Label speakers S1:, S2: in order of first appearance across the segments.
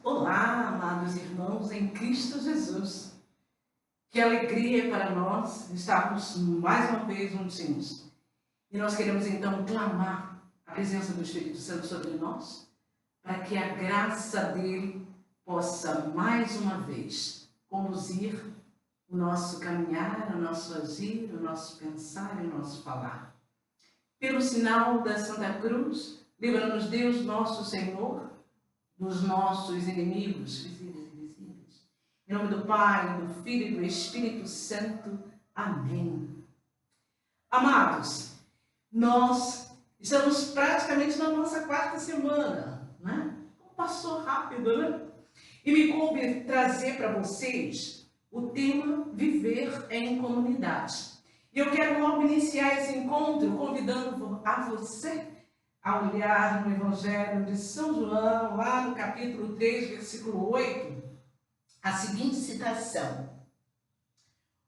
S1: Olá, amados irmãos em Cristo Jesus. Que alegria para nós estarmos mais uma vez juntinhos. E nós queremos então clamar a presença do Espírito Santo sobre nós, para que a graça dele possa mais uma vez conduzir o nosso caminhar, o nosso agir, o nosso pensar e o nosso falar. Pelo sinal da Santa Cruz, livra-nos Deus nosso Senhor dos nossos inimigos, visíveis e invisíveis. Em nome do Pai, do Filho e do Espírito Santo. Amém. Amados, nós estamos praticamente na nossa quarta semana, né? Passou rápido, né? E me coube trazer para vocês o tema Viver em Comunidade. E eu quero logo iniciar esse encontro convidando a você a olhar no Evangelho de São João, lá no capítulo 3, versículo 8, a seguinte citação: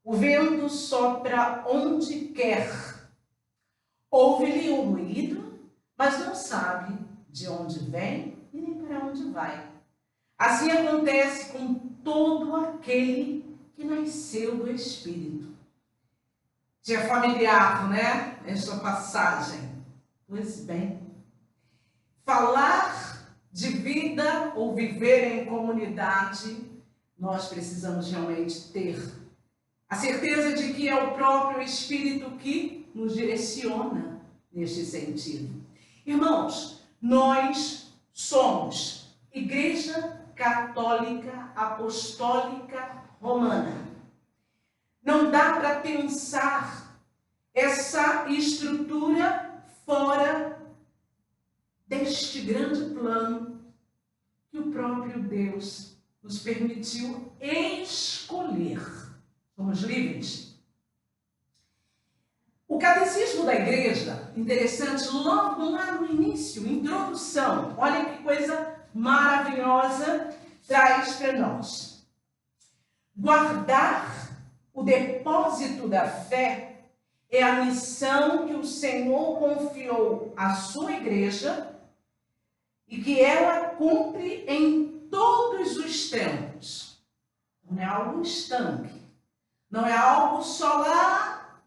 S1: o vento sopra onde quer, ouve-lhe o ruído, mas não sabe de onde vem e nem para onde vai. Assim acontece com todo aquele que nasceu do Espírito. Já é familiar, né? Esta passagem. Pois bem, falar de vida ou viver em comunidade, nós precisamos realmente ter a certeza de que é o próprio Espírito que nos direciona neste sentido. Irmãos, nós somos Igreja Católica Apostólica Romana. Não dá para pensar essa estrutura fora deste grande plano que o próprio Deus nos permitiu escolher. Somos livres. O Catecismo da Igreja, interessante, logo lá no início, introdução, olha que coisa maravilhosa traz para nós. Guardar o depósito da fé é a missão que o Senhor confiou à sua igreja e que ela cumpre em todos os tempos. Não é algo estanque, não é algo só lá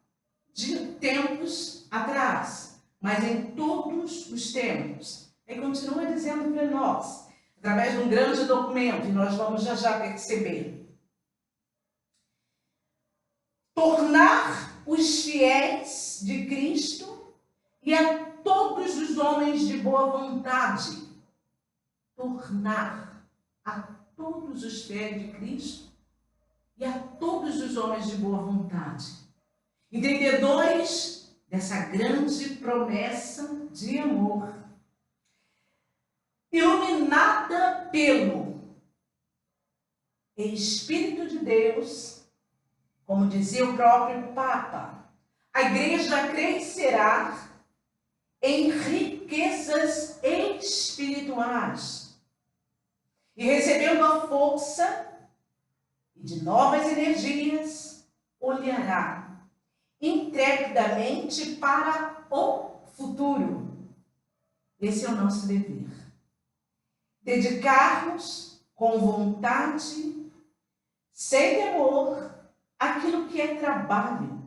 S1: de tempos atrás, mas em todos os tempos. Ele continua dizendo para nós, através de um grande documento, e nós vamos já perceber. Tornar os fiéis de Cristo e a todos os homens de boa vontade. Tornar a todos os fiéis de Cristo e a todos os homens de boa vontade. Entendedores dessa grande promessa de amor. Iluminada pelo Espírito de Deus, como dizia o próprio Papa, a igreja crescerá em riquezas espirituais e recebendo a força de novas energias, olhará intrepidamente para o futuro. Esse é o nosso dever. Dedicar-nos com vontade, sem temor, aquilo que é trabalho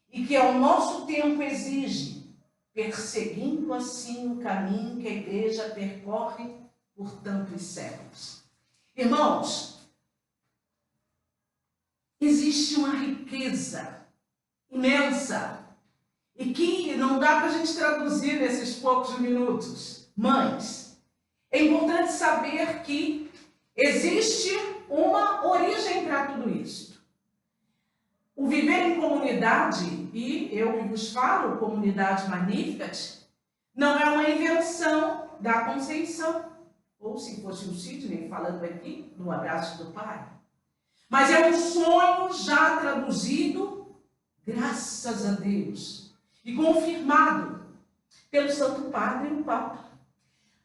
S1: e que ao nosso tempo exige, perseguindo assim o caminho que a igreja percorre por tantos séculos. Irmãos, existe uma riqueza imensa e que não dá para a gente traduzir nesses poucos minutos, mas é importante saber que existe uma origem para tudo isso. O viver em comunidade, e eu que vos falo, Comunidade Magnificat, não é uma invenção da Conceição, ou se fosse o Sidney falando aqui, no abraço do Pai. Mas é um sonho já traduzido, graças a Deus, e confirmado pelo Santo Padre e o Papa.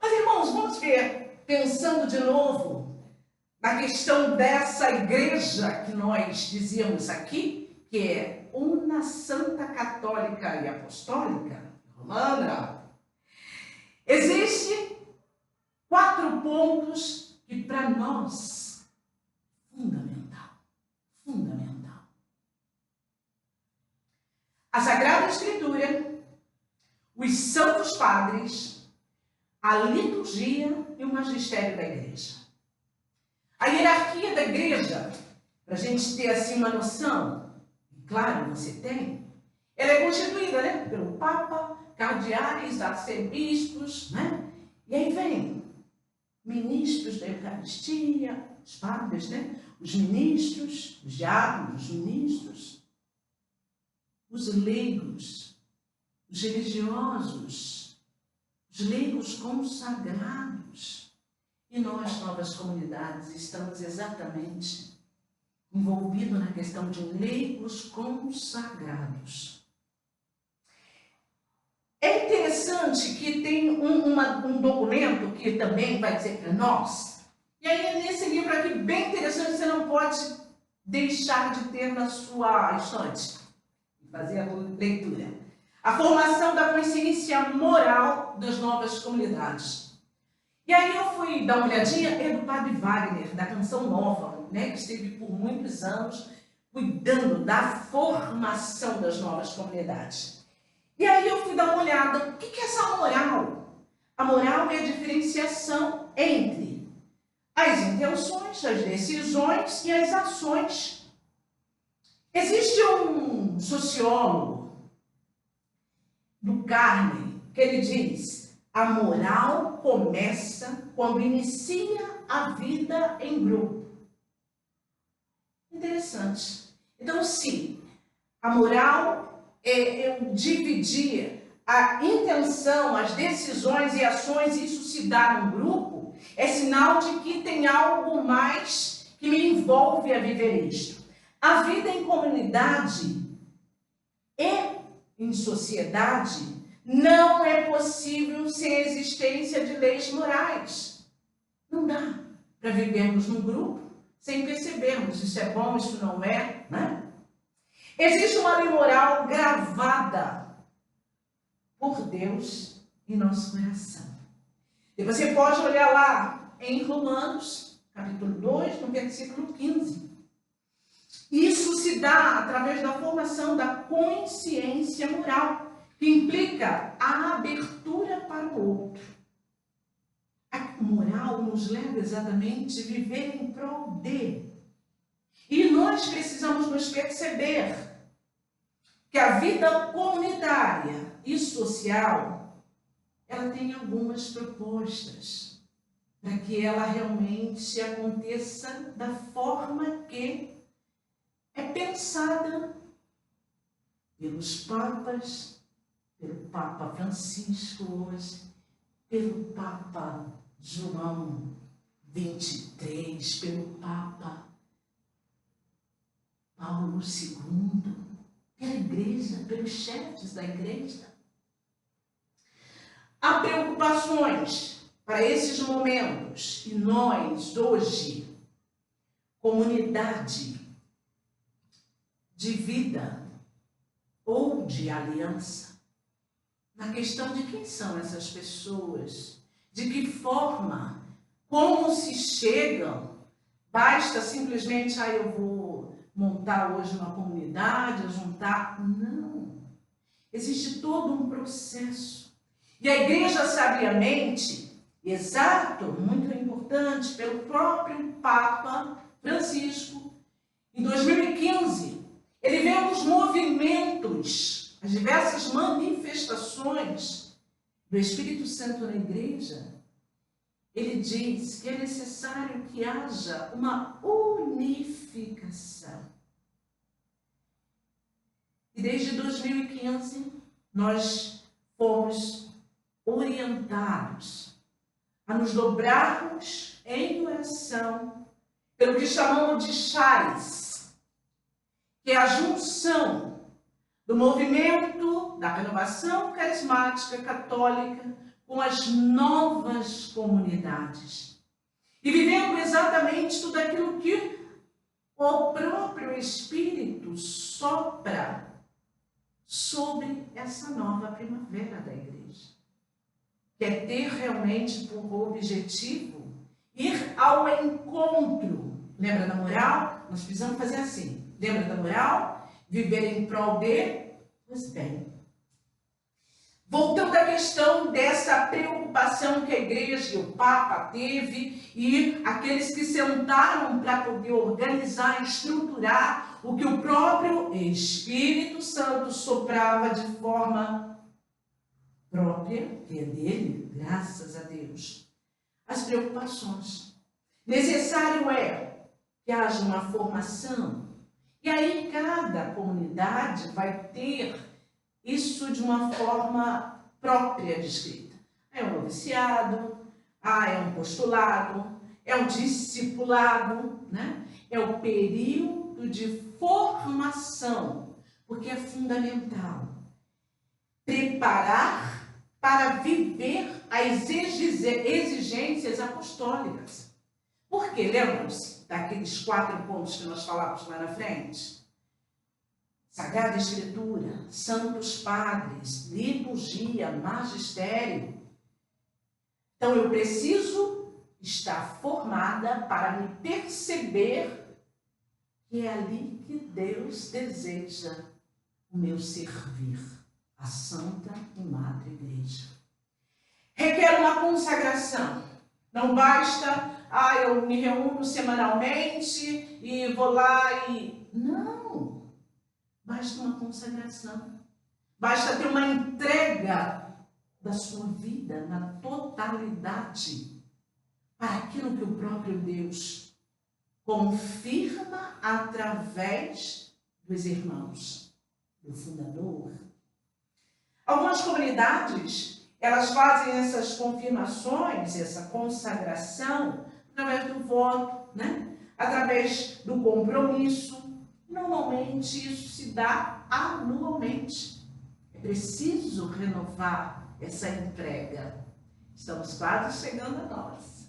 S1: Mas, irmãos, vamos ver, pensando de novo na questão dessa igreja que nós dizíamos aqui, que é una Santa Católica e Apostólica Romana. Existem 4 pontos que para nós, fundamental, fundamental. A Sagrada Escritura, os Santos Padres, a liturgia e o magistério da igreja. A hierarquia da igreja, para a gente ter assim uma noção, claro, você tem, ela é constituída, né, pelo Papa, cardeais, arcebispos, né? E aí vem ministros da Eucaristia, os padres, né? Os ministros, os diáconos, os ministros, os leigos, os religiosos, os leigos consagrados. E nós, novas comunidades, estamos exatamente envolvidos na questão de leigos consagrados. É interessante que tem um documento que também vai dizer para nós, e aí nesse livro aqui, bem interessante, você não pode deixar de ter na sua estante, fazer a leitura. A formação da consciência moral das novas comunidades. E aí eu fui dar uma olhadinha, é do Padre Wagner, da Canção Nova, né, que esteve por muitos anos cuidando da formação das novas comunidades. E aí eu fui dar uma olhada, o que é essa moral? A moral é a diferenciação entre as intenções, as decisões e as ações. Existe um sociólogo do Carmen que ele diz: a moral começa quando inicia a vida em grupo. Interessante. Então, sim, a moral é dividir a intenção, as decisões e ações, isso se dá num grupo, é sinal de que tem algo mais que me envolve a viver isto. A vida em comunidade e em sociedade não é possível sem a existência de leis morais. Não dá para vivermos num grupo sem percebermos isso é bom, isso não é, né? Existe uma lei moral gravada por Deus em nosso coração. E você pode olhar lá em Romanos, capítulo 2, no versículo 15. Isso se dá através da formação da consciência moral, que implica a abertura para o outro. A moral nos leva exatamente a viver em prol de. E nós precisamos nos perceber que a vida comunitária e social, ela tem algumas propostas para que ela realmente aconteça da forma que é pensada pelos papas, pelo Papa Francisco hoje, pelo Papa João 23, pelo Papa Paulo II, pela igreja, pelos chefes da igreja. Há preocupações para esses momentos e nós, hoje, comunidade de vida ou de aliança, na questão de quem são essas pessoas, de que forma, como se chegam, basta simplesmente, eu vou montar hoje uma comunidade, juntar. Não. Existe todo um processo. E a igreja, sabiamente, exato, muito importante, pelo próprio Papa Francisco, em 2015, ele vê os movimentos, as diversas manifestações do Espírito Santo na igreja. Ele diz que é necessário que haja uma unificação. E desde 2015, nós fomos orientados a nos dobrarmos em oração pelo que chamamos de charis, que é a junção do movimento da renovação carismática católica com as novas comunidades. E vivendo exatamente tudo aquilo que o próprio Espírito sopra sobre essa nova primavera da igreja. Que é ter realmente por objetivo ir ao encontro. Lembra da moral? Nós precisamos fazer assim. Lembra da moral? Viver em prol de os bem. Voltando à questão dessa preocupação que a igreja e o Papa teve e aqueles que sentaram para poder organizar, estruturar o que o próprio Espírito Santo soprava de forma própria, que é dele, graças a Deus. As preocupações. Necessário é que haja uma formação. E aí cada comunidade vai ter isso de uma forma própria descrita. É um noviciado, é um postulado, é um discipulado, né? É o período de formação, porque é fundamental preparar para viver as exigências apostólicas. Por quê? Lembram-se daqueles 4 pontos que nós falamos lá na frente? Sagrada Escritura, santos padres, liturgia, magistério. Então eu preciso estar formada para me perceber que é ali que Deus deseja o meu servir, a Santa e Madre Igreja. Requer uma consagração. Não basta, eu me reúno semanalmente e vou lá e... Não! Basta uma consagração. Basta ter uma entrega da sua vida na totalidade para aquilo que o próprio Deus confirma através dos irmãos, do fundador. Algumas comunidades, elas fazem essas confirmações, essa consagração, através do voto, né? Através do compromisso. Normalmente isso se dá anualmente. É preciso renovar essa entrega. Estamos quase chegando a nós.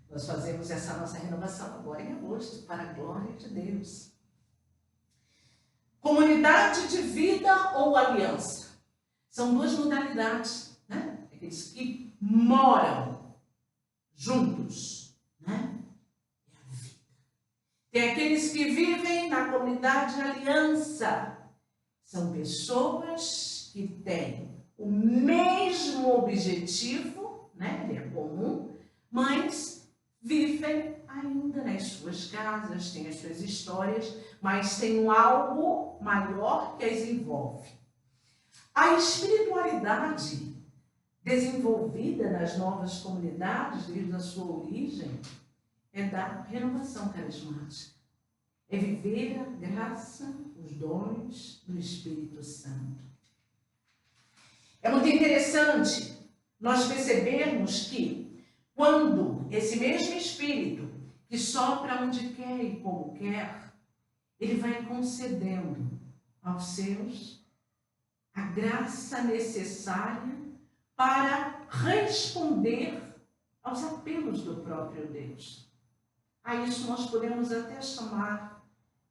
S1: Nós fazemos essa nossa renovação agora em agosto, para a glória de Deus. Comunidade de vida ou aliança. São 2 modalidades, né? Aqueles que moram juntos, né? É a vida. Tem aqueles que vivem na comunidade de aliança. São pessoas que têm o mesmo objetivo, né? Ele é comum, mas vivem ainda nas suas casas, têm as suas histórias, mas tem algo maior que as envolve. A espiritualidade desenvolvida nas novas comunidades, desde a sua origem, é da renovação carismática. É viver a graça, os dons do Espírito Santo. É muito interessante nós percebermos que quando esse mesmo Espírito que sopra onde quer e como quer, ele vai concedendo aos seus a graça necessária para responder aos apelos do próprio Deus. A isso nós podemos até chamar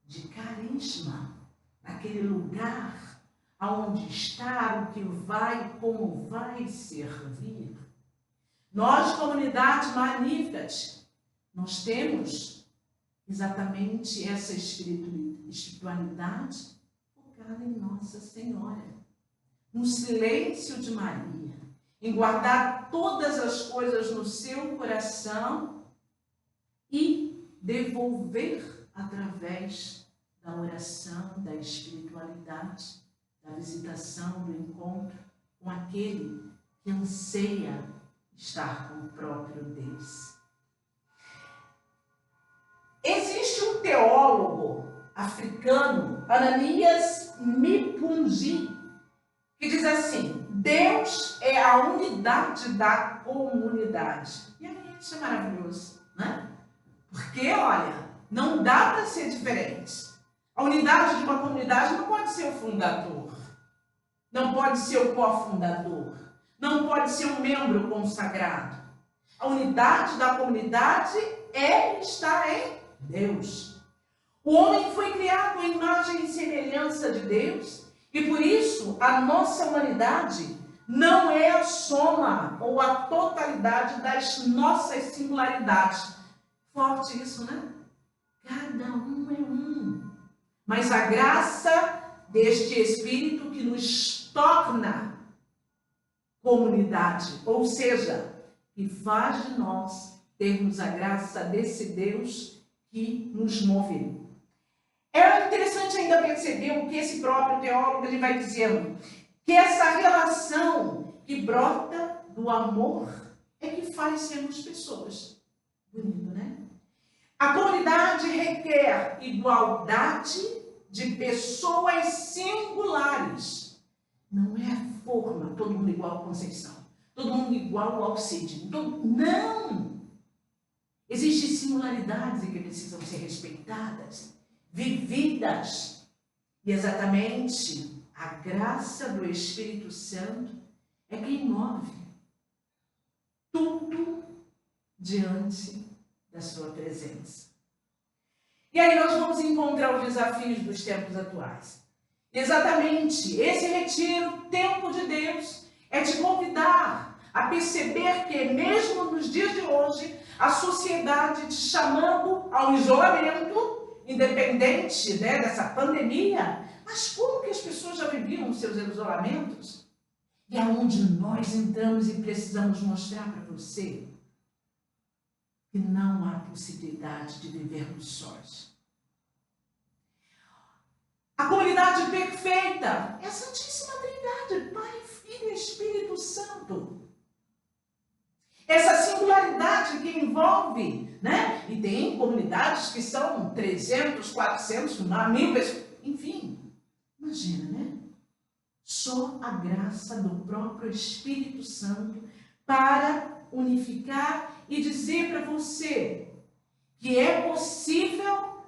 S1: de carisma, aquele lugar aonde está, o que vai, como vai servir. Nós, comunidade Magnificat, nós temos exatamente essa espiritualidade focada em Nossa Senhora, no silêncio de Maria, em guardar todas as coisas no seu coração e devolver através da oração, da espiritualidade, da visitação, do encontro com aquele que anseia estar com o próprio Deus. Existe um teólogo africano, Ananias Mpunji, que diz assim: Deus é a unidade da comunidade. E aí, isso é maravilhoso, né? Porque, olha, não dá para ser diferente. A unidade de uma comunidade não pode ser o fundador, não pode ser o cofundador, não pode ser um membro consagrado. A unidade da comunidade está em Deus. O homem foi criado à imagem e semelhança de Deus e por isso a nossa humanidade não é a soma ou a totalidade das nossas singularidades. Forte isso, né? Cada um é um. Mas a graça deste Espírito que nos torna comunidade, ou seja, que faz de nós termos a graça desse Deus que nos move. É interessante ainda perceber o que esse próprio teólogo ele vai dizendo, que essa relação que brota do amor é que faz sermos pessoas. Bonito, né? A comunidade requer igualdade de pessoas singulares. Não é a forma, todo mundo igual a Conceição, todo mundo igual ao Cid. Não! Existem singularidades que precisam ser respeitadas, vividas. E exatamente a graça do Espírito Santo é quem move tudo diante da sua presença. E aí nós vamos encontrar os desafios dos tempos atuais. Exatamente, esse retiro, tempo de Deus, é te convidar a perceber que mesmo nos dias de hoje, a sociedade te chamando ao isolamento, independente, né, dessa pandemia, mas como que as pessoas já viviam os seus isolamentos? E aonde nós entramos e precisamos mostrar para você que não há possibilidade de vivermos sós. A comunidade perfeita é a Santíssima Trindade, Pai, Filho e Espírito Santo. Essa singularidade que envolve, né? E tem comunidades que são 300, 400, 1000 pessoas, enfim. Imagina, né? Só a graça do próprio Espírito Santo para unificar e dizer para você que é possível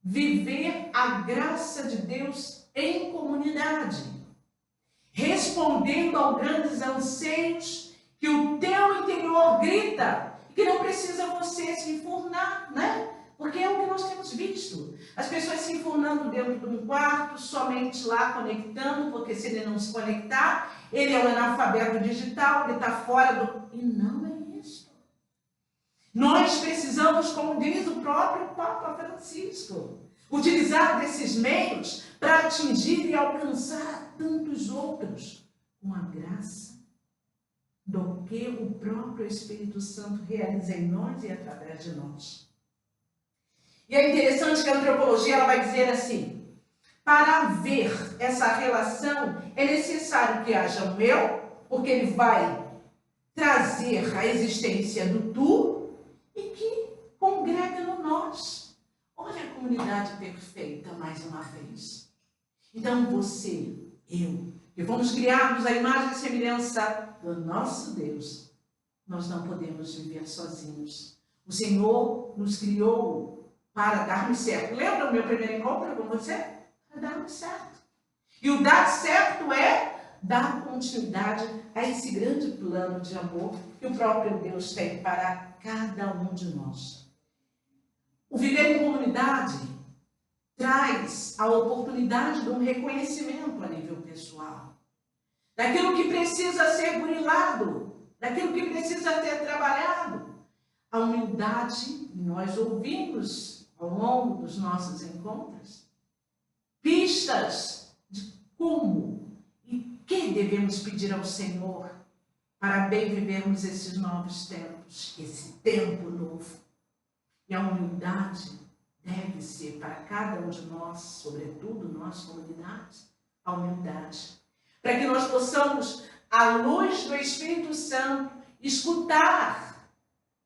S1: viver a graça de Deus em comunidade, respondendo aos grandes anseios que o teu interior grita, que não precisa você se enfurnar, né? Porque é o que nós temos visto. As pessoas se enfurnando dentro de um quarto, somente lá conectando, porque se ele não se conectar, ele é um analfabeto digital, ele está fora do... E não é isso. Nós precisamos, como diz o próprio Papa Francisco, utilizar desses meios para atingir e alcançar tantos outros com a graça do que o próprio Espírito Santo realiza em nós e através de nós. E é interessante que a antropologia ela vai dizer assim, para haver essa relação é necessário que haja o eu, porque ele vai trazer a existência do tu e que congrega no nós. Olha a comunidade perfeita mais uma vez. Então você, eu, que fomos criados à imagem e semelhança do nosso Deus, nós não podemos viver sozinhos. O Senhor nos criou para darmos certo. Lembra o meu primeiro encontro com você? Para darmos certo. E o dar certo é dar continuidade a esse grande plano de amor que o próprio Deus tem para cada um de nós. O viver em comunidade traz a oportunidade de um reconhecimento a nível pessoal, daquilo que precisa ser burilado, daquilo que precisa ser trabalhado. A humildade, nós ouvimos ao longo dos nossos encontros, pistas de como e que devemos pedir ao Senhor para bem vivermos esses novos tempos, esse tempo novo. E a humildade deve ser para cada um de nós, sobretudo nós, comunidades, a humildade. Para que nós possamos, à luz do Espírito Santo, escutar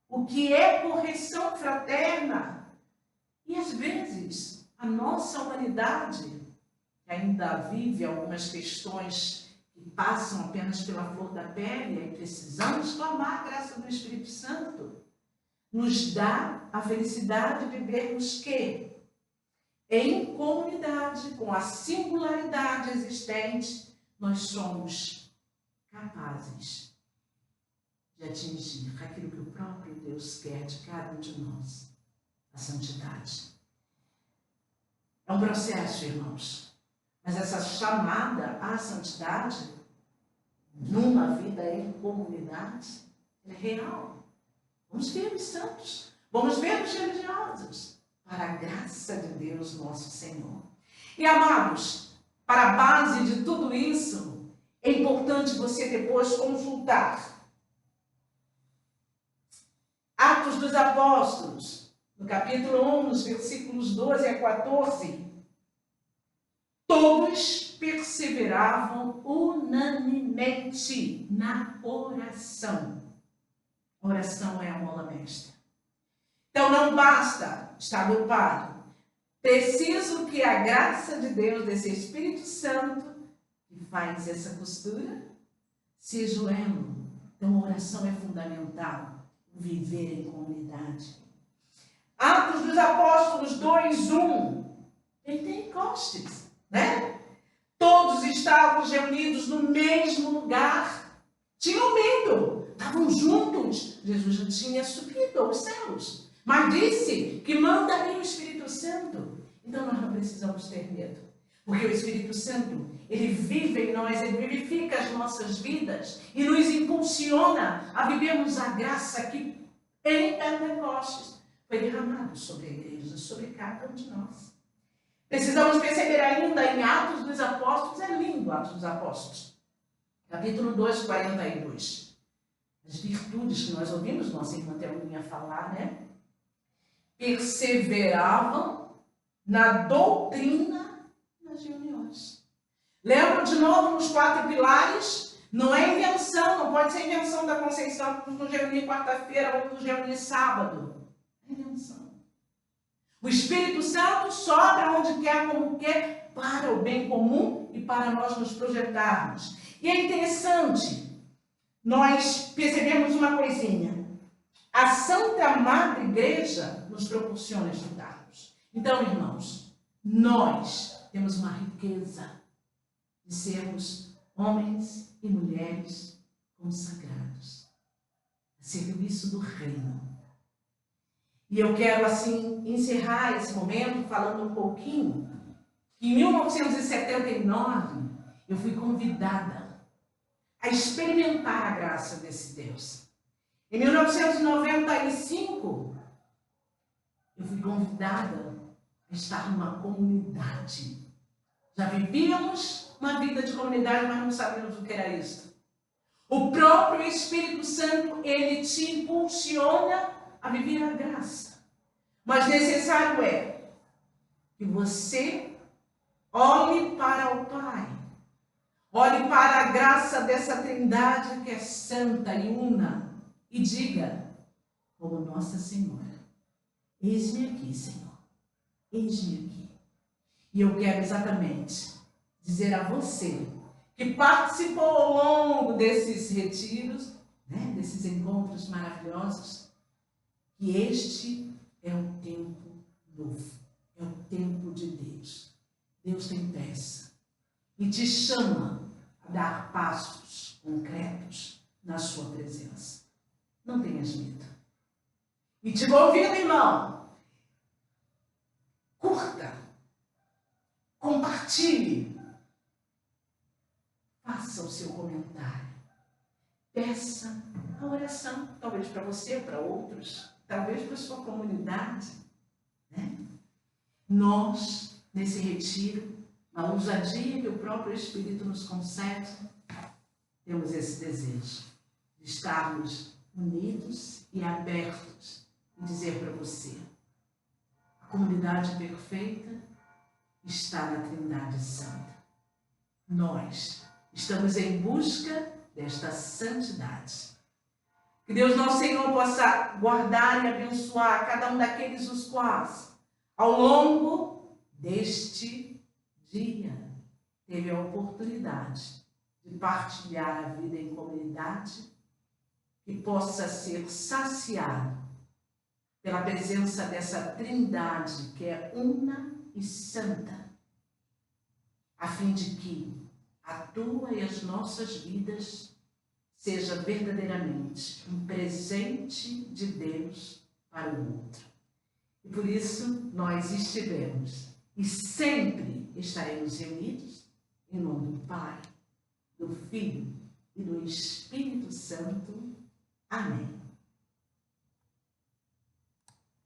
S1: o que é correção fraterna. E às vezes, a nossa humanidade, que ainda vive algumas questões que passam apenas pela flor da pele, e precisamos clamar a graça do Espírito Santo, nos dá a felicidade de vermos que, em comunidade, com a singularidade existente, nós somos capazes de atingir aquilo que o próprio Deus quer de cada um de nós, a santidade. É um processo, irmãos, mas essa chamada à santidade, numa vida em comunidade, é real. Vamos ver os santos, vamos ver os graça de Deus, nosso Senhor. E, amados, para a base de tudo isso, é importante você depois consultar Atos dos Apóstolos, no capítulo 1, nos versículos 12 a 14. Todos perseveravam unanimemente na oração. A oração é a mola mestra. Então não basta estar agrupado. Preciso que a graça de Deus, desse Espírito Santo, que faz essa costura, seja o elo. Então a oração é fundamental. Viver em comunidade. Atos dos Apóstolos 2:1. Pentecostes, né? Todos estavam reunidos no mesmo lugar. Tinham medo. Estavam juntos. Jesus já tinha subido aos céus. Mas disse que mandaria o Espírito Santo. Então nós não precisamos ter medo. Porque o Espírito Santo, ele vive em nós, ele vivifica as nossas vidas e nos impulsiona a vivermos a graça que em Pentecostes foi derramada sobre a igreja, sobre cada um de nós. Precisamos perceber ainda em Atos dos Apóstolos, é lindo Atos dos Apóstolos, capítulo 2, 42. As virtudes que nós ouvimos nossa irmã Thelminha falar, né? Perseveravam na doutrina das reuniões. Lembram de novo nos 4 pilares? Não é invenção, não pode ser invenção da Conceição que nos reunir quarta-feira ou nos reunir sábado. É invenção. O Espírito Santo sobra onde quer, como quer, para o bem comum e para nós nos projetarmos. E é interessante, nós percebemos uma coisinha. A Santa Madre Igreja nos proporciona estudarmos. Então, irmãos, nós temos uma riqueza de sermos homens e mulheres consagrados a serviço do reino. E eu quero, assim, encerrar esse momento falando um pouquinho que em 1979 eu fui convidada a experimentar a graça desse Deus. Em 1995, eu fui convidada a estar numa comunidade. Já vivíamos uma vida de comunidade, mas não sabíamos o que era isso. O próprio Espírito Santo, ele te impulsiona a viver a graça. Mas necessário é que você olhe para o Pai. Olhe para a graça dessa trindade que é santa e una. E diga, como Nossa Senhora, eis-me aqui, Senhor. Eis-me aqui. E eu quero exatamente dizer a você que participou ao longo desses retiros, né, desses encontros maravilhosos, que este é o tempo novo, é o tempo de Deus. Deus tem pressa e te chama a dar passos concretos na sua presença. Não tenhas medo. E te convido, irmão, curta, compartilhe, faça o seu comentário, peça a oração, talvez para você ou para outros, talvez para a sua comunidade, né? Nós, nesse retiro, na ousadia que o próprio Espírito nos concede, temos esse desejo de estarmos unidos e abertos e dizer para você, a comunidade perfeita está na Trindade Santa. Nós estamos em busca desta santidade. Que Deus nosso Senhor possa guardar e abençoar cada um daqueles os quais, ao longo deste dia, teve a oportunidade de partilhar a vida em comunidade, que possa ser saciado pela presença dessa trindade que é una e santa, a fim de que a tua e as nossas vidas seja verdadeiramente um presente de Deus para o outro. E por isso nós estivemos e sempre estaremos reunidos em nome do Pai, do Filho e do Espírito Santo. Amém.